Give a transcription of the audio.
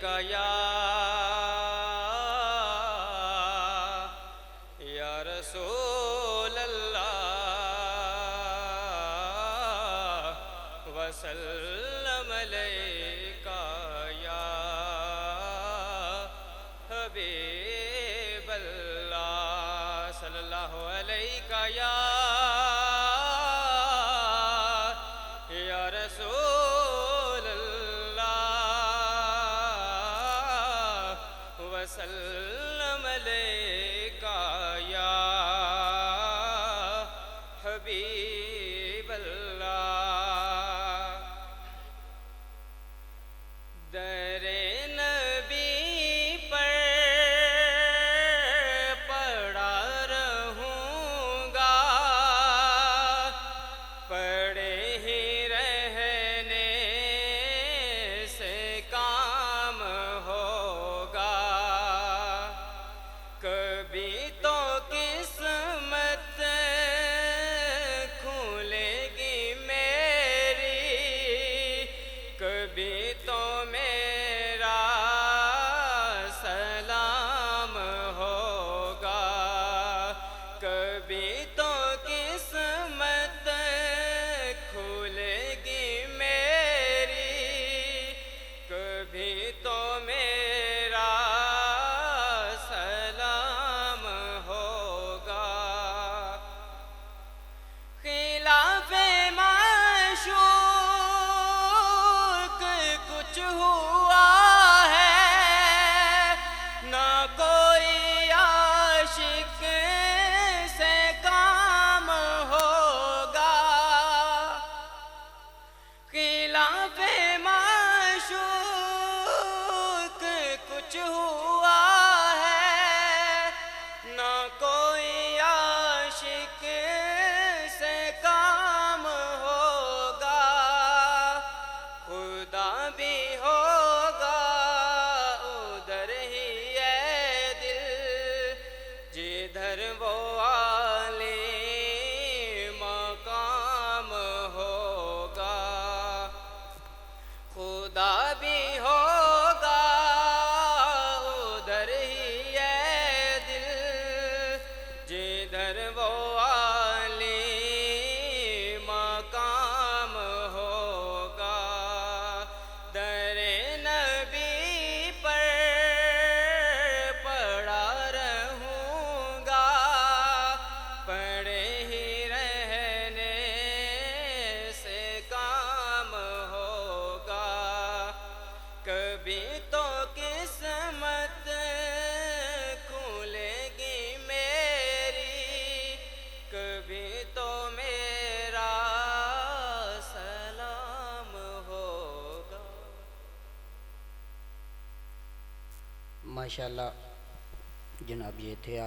या रसूल अल्लाह वसल्लम अलैका या हबीब अल्लाह सल्लल्लाहु अलैका या रसूल अल्लाह वसल्लम अलैका या हबीब अल्लाह। दरे नबी पर पड़ा रहूँगा, पड़े ही रहने से काम होगा। कभी तो किस्मत खुलेगी मेरी, कभी तो मेरा सलाम होगा। कभी तो किस्मत खुलेगी मेरी, कभी तो मेरा सलाम होगा। खिलाफे माशूक कुछ हुआ है, ना कोई आशिक से काम होगा। खिलाफे माशूक कुछ हुआ है, ना कोई आशिक से काम होगा। खुदा भी होगा उधर ही है दिल, जिधर वो आले मकाम होगा। खुदा भी होगा उधर ही है दिल, जिधर वो आले मकाम होगा। दरे नबी पर पड़ा रहूँगा, पड़े ही रहने से काम होगा। कभी तो किस्मत खुलेगी मेरी, कभी तो मेरा सलाम होगा। माशाल्लाह जनाब, ये थे आप